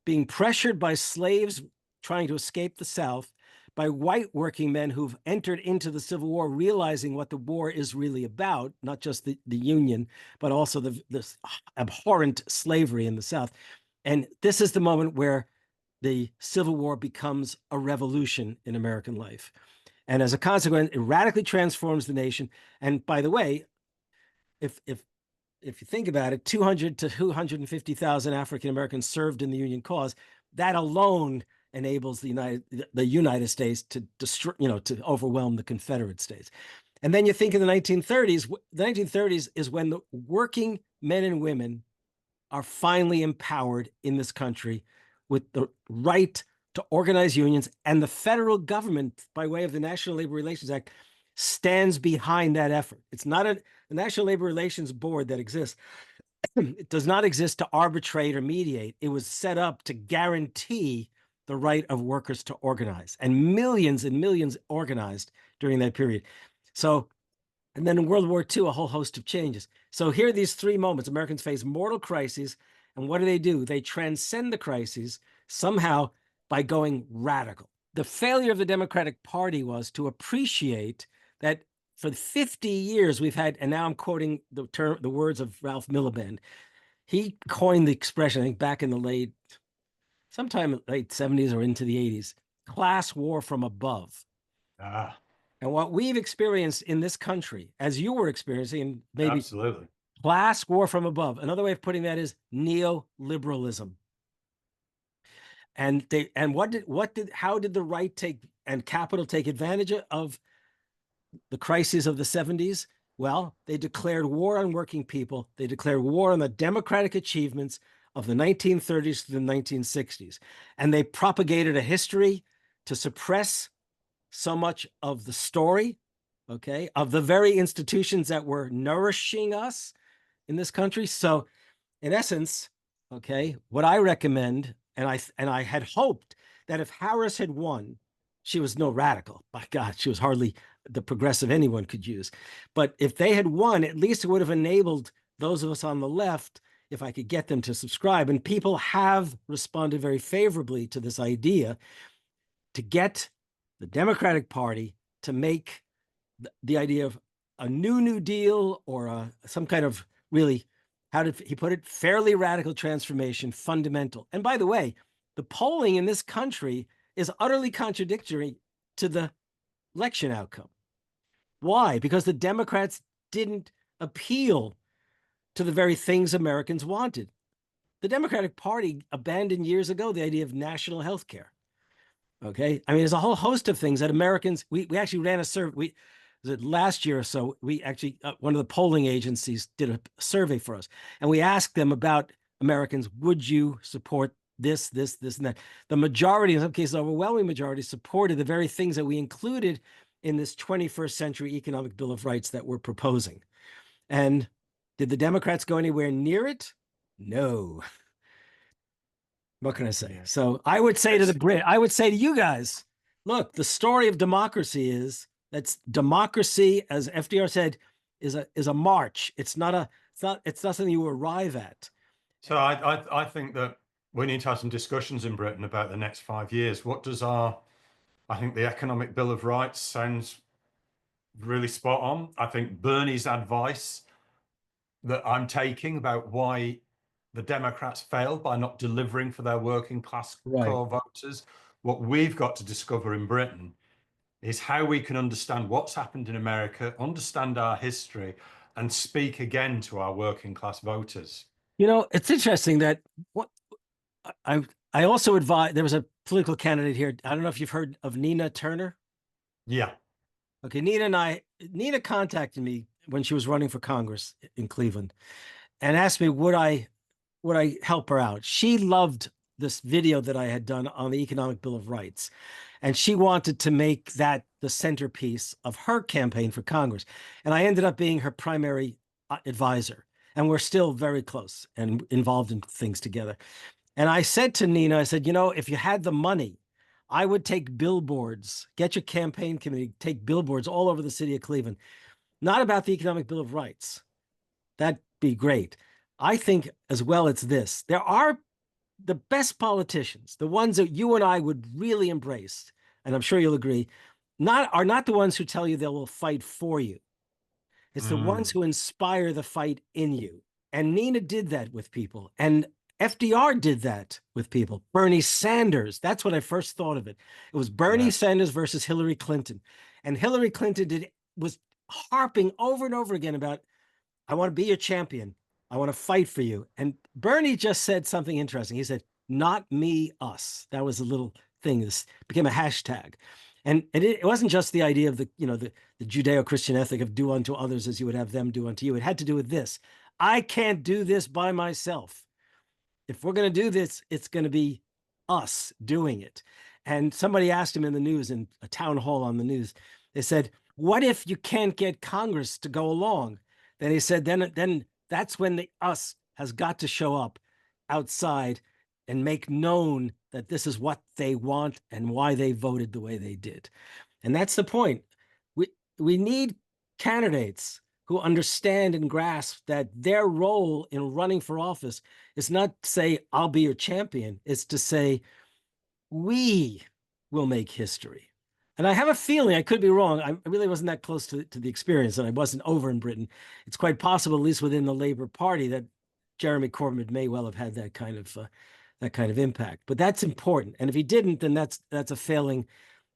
being pressured by slaves trying to escape the South, by white working men who've entered into the Civil War, realizing what the war is really about, not just the Union, but also this abhorrent slavery in the South. And this is the moment where the Civil War becomes a revolution in American life. And as a consequence, it radically transforms the nation. And by the way, if you think about it, 200 to 250,000 African Americans served in the Union cause. That alone enables the United States to destroy, to overwhelm the Confederate States. And then you think in the 1930s, the 1930s is when the working men and women are finally empowered in this country with the right to organize unions, and the federal government, by way of the National Labor Relations Act, stands behind that effort. It's not the National Labor Relations Board that exists. It does not exist to arbitrate or mediate. It was set up to guarantee the right of workers to organize, and millions organized during that period. So, and then in World War II, a whole host of changes. So here are these three moments. Americans face mortal crises, and what do? They transcend the crises somehow by going radical. The failure of the Democratic Party was to appreciate that for 50 years we've had, and now I'm quoting the words of Ralph Miliband. He coined the expression, I think back in the sometime late 70s or into the 80s, class war from above. And what we've experienced in this country, as you were experiencing, maybe absolutely, class war from above. Another way of putting that is neoliberalism. And how did the right and capital take advantage of the crises of the 70s? Well, they declared war on working people. They declared war on the democratic achievements of the 1930s to the 1960s. And they propagated a history to suppress so much of the story, okay, of the very institutions that were nourishing us in this country. So in essence, okay, what I recommend, and I had hoped that if Harris had won, she was no radical. My God, she was hardly the progressive anyone could use. But if they had won, at least it would have enabled those of us on the left, if I could get them to subscribe. And people have responded very favorably to this idea to get the Democratic Party to make the idea of a New Deal or some kind of really, how did he put it, fairly radical transformation, fundamental. And by the way, the polling in this country is utterly contradictory to the election outcome. Why? Because the Democrats didn't appeal to the very things Americans wanted. The Democratic Party abandoned years ago the idea of national health care. Okay. I mean, there's a whole host of things that Americans, we actually ran a survey. Was it last year or so? We actually, one of the polling agencies did a survey for us, and we asked them about Americans. Would you support this, and that? The majority, in some cases, overwhelming majority, supported the very things that we included in this 21st century economic Bill of Rights that we're proposing. And did the Democrats go anywhere near it? No. What can I say? So I would say to the Brit, I would say to you guys, look, the story of democracy is that's democracy, as FDR said, is a march. It's not something you arrive at. So I think that we need to have some discussions in Britain about the next 5 years. What does I think the economic Bill of Rights sounds really spot on. I think Bernie's advice that I'm taking about why the Democrats failed by not delivering for their working class core voters. What we've got to discover in Britain is how we can understand what's happened in America, understand our history, and speak again to our working class voters. You know, it's interesting that I also advise, there was a political candidate here. I don't know if you've heard of Nina Turner. Yeah. Okay, Nina contacted me when she was running for Congress in Cleveland and asked me, would I help her out? She loved this video that I had done on the Economic Bill of Rights, and she wanted to make that the centerpiece of her campaign for Congress. And I ended up being her primary advisor, and we're still very close and involved in things together. And I said to Nina, I said, you know, if you had the money, I would take billboards, get your campaign committee, take billboards all over the city of Cleveland, not about the Economic Bill of Rights. That'd be great. I think as well, it's this. There are the best politicians, the ones that you and I would really embrace, and I'm sure you'll agree, are not the ones who tell you they will fight for you. It's the ones who inspire the fight in you. And Nina did that with people. And FDR did that with people. Bernie Sanders, that's when I first thought of it. It was Bernie Sanders versus Hillary Clinton. And Hillary Clinton was harping over and over again about, I want to be your champion. I want to fight for you. And Bernie just said something interesting. He said, not me, us. That was a little thing. This became a hashtag. And it wasn't just the idea of the Judeo-Christian ethic of do unto others as you would have them do unto you. It had to do with this. I can't do this by myself. If we're going to do this, it's going to be us doing it. And somebody asked him in the news, in a town hall on the news, they said, what if you can't get Congress to go along? Then he said, then that's when the us has got to show up outside and make known that this is what they want and why they voted the way they did. And that's the point. We need candidates who understand and grasp that their role in running for office is not to say, I'll be your champion. It's to say, we will make history. And I have a feeling, I could be wrong, I really wasn't that close to the experience, and I wasn't over in Britain. It's quite possible, at least within the Labour Party, that Jeremy Corbyn may well have had that kind of impact. But that's important. And if he didn't, then that's a failing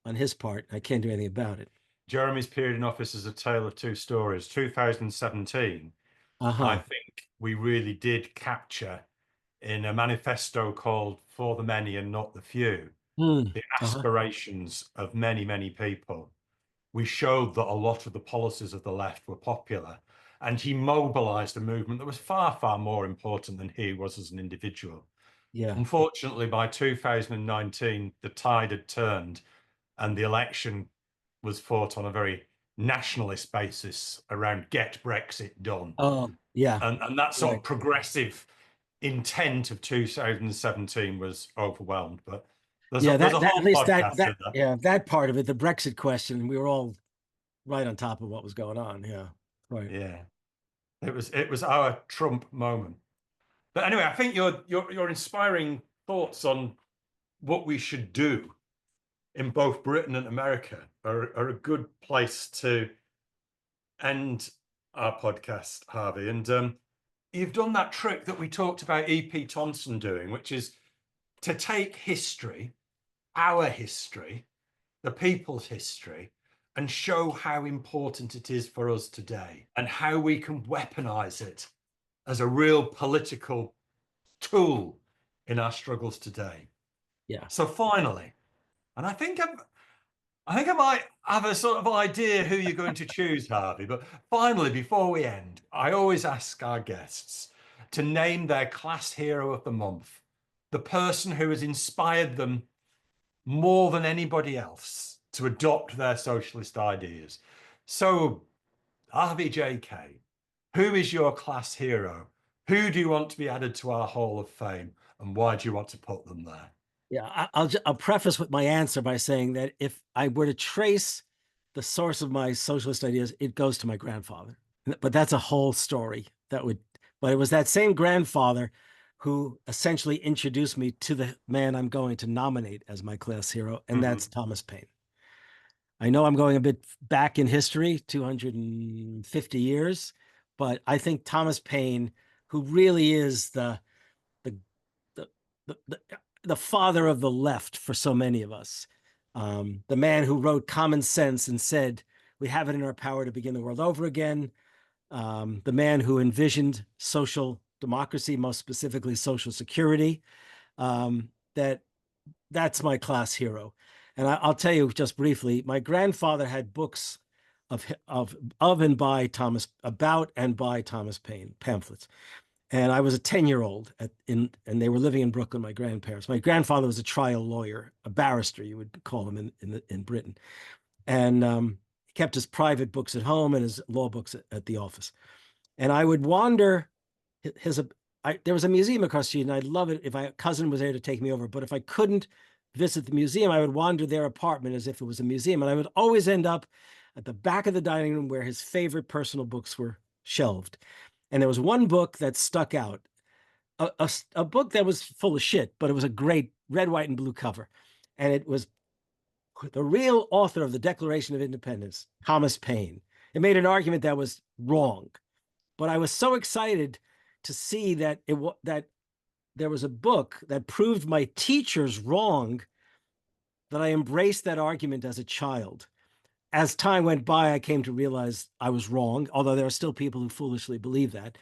on his part. I can't do anything about it. Jeremy's period in office is a tale of two stories. 2017, I think we really did capture in a manifesto called For the Many and Not the Few, the aspirations of many, many people. We showed that a lot of the policies of the left were popular, and he mobilized a movement that was far, far more important than he was as an individual. Yeah. Unfortunately, by 2019, the tide had turned and the election was fought on a very nationalist basis around get Brexit done. Oh, yeah. And that sort of progressive intent of 2017 was overwhelmed. But there's a whole podcast of that. Yeah, that part of it, the Brexit question, we were all right on top of what was going on. Yeah, right. Yeah, it was our Trump moment. But anyway, I think your inspiring thoughts on what we should do in both Britain and America are a good place to end our podcast, Harvey. And you've done that trick that we talked about E.P. Thompson doing, which is to take history, our history, the people's history, and show how important it is for us today and how we can weaponize it as a real political tool in our struggles today. Yeah. So finally, and I think I might have a sort of idea who you're going to choose, Harvey. But finally, before we end, I always ask our guests to name their class hero of the month, the person who has inspired them more than anybody else to adopt their socialist ideas. So, Harvey J Kaye, who is your class hero? Who do you want to be added to our Hall of Fame, and why do you want to put them there? Yeah, I'll preface with my answer by saying that if I were to trace the source of my socialist ideas, it goes to my grandfather. But that's a whole story. But it was that same grandfather who essentially introduced me to the man I'm going to nominate as my class hero, and that's Thomas Paine. I know I'm going a bit back in history, 250 years, but I think Thomas Paine, who really is the father of the left for so many of us, the man who wrote Common Sense and said, we have it in our power to begin the world over again, the man who envisioned social democracy, most specifically social security, that's my class hero. And I'll tell you just briefly, my grandfather had books of and by Thomas, about and by Thomas Paine, pamphlets. And I was a 10-year-old and they were living in Brooklyn, my grandparents. My grandfather was a trial lawyer, a barrister, you would call him in Britain. And he kept his private books at home and his law books at the office. And I would wander there was a museum across the street, and I'd love it if my cousin was there to take me over. But if I couldn't visit the museum, I would wander their apartment as if it was a museum. And I would always end up at the back of the dining room where his favorite personal books were shelved. And there was one book that stuck out, a book that was full of shit, but it was a great red, white, and blue cover. And it was the real author of the Declaration of Independence, Thomas Paine. It made an argument that was wrong. But I was so excited to see that that there was a book that proved my teachers wrong that I embraced that argument as a child. As time went by, I came to realize I was wrong, although there are still people who foolishly believe that.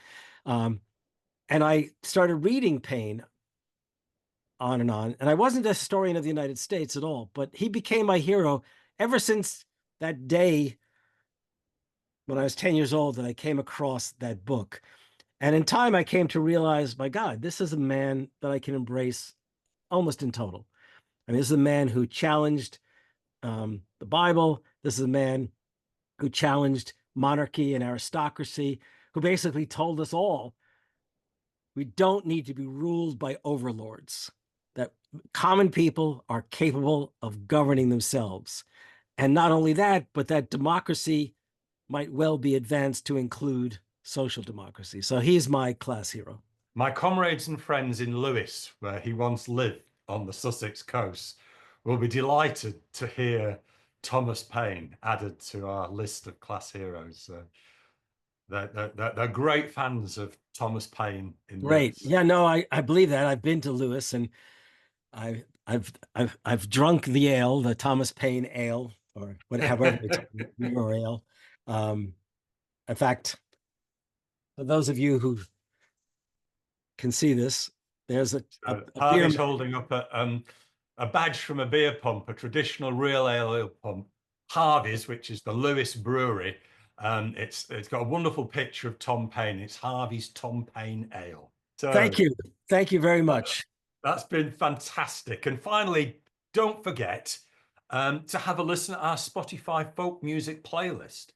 And I started reading Paine on and on. And I wasn't a historian of the United States at all, but he became my hero ever since that day when I was 10 years old that I came across that book. And in time, I came to realize, my God, this is a man that I can embrace almost in total. I mean, this is a man who challenged the Bible. This is a man who challenged monarchy and aristocracy, who basically told us all we don't need to be ruled by overlords, that common people are capable of governing themselves. And not only that, but that democracy might well be advanced to include social democracy. So he's my class hero. My comrades and friends in Lewes, where he once lived on the Sussex coast, will be delighted to hear Thomas Paine added to our list of class heroes. They're great fans of Thomas Paine in Great. Lewes. Yeah, no, I believe that. I've been to Lewes, and I've drunk the ale, the Thomas Paine ale, or whatever, or ale. In fact, for those of you who can see this, there's a Harvey's holding up a badge from a beer pump, a traditional real ale pump, Harvey's, which is the Lewes brewery. It's got a wonderful picture of Tom Paine. It's Harvey's Tom Paine Ale. So, thank you very much. That's been fantastic. And finally, don't forget to have a listen at our Spotify folk music playlist.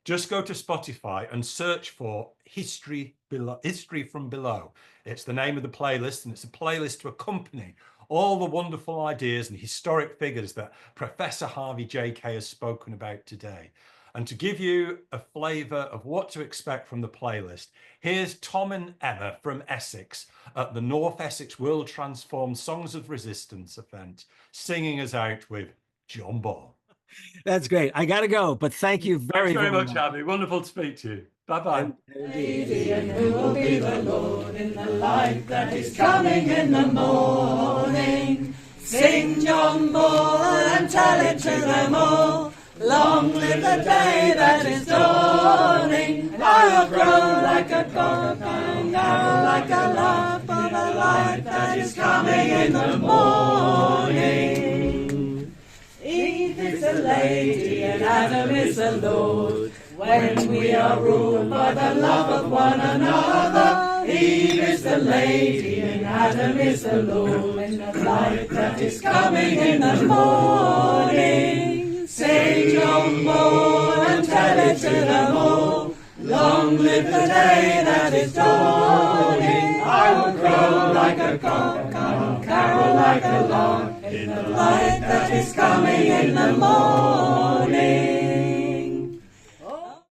Just go to Spotify and search for History from Below. It's the name of the playlist, and it's a playlist to accompany all the wonderful ideas and historic figures that Professor Harvey J Kaye has spoken about today. And to give you a flavour of what to expect from the playlist, here's Tom and Emma from Essex at the North Essex World Transformed Songs of Resistance event, singing us out with John Ball. That's great. I got to go, but thank you very much, Harvey. Wonderful to speak to you. Bye-bye. Lady, and who will be the Lord in the light that is coming in the morning? Sing John Ball and tell it to them all. Long live the day that is dawning. I will grow like a cock and arrow like a lark for the light that is coming in the morning. Eve is the lady and Adam is the Lord. When we are ruled by the love of one another, Eve is the lady and Adam is the Lord. In the light that is coming in the morning, sing John Ball and tell it to them all. Long live the day that is dawning. I will grow like a cock and carol like a lark in the light that is coming in the morning.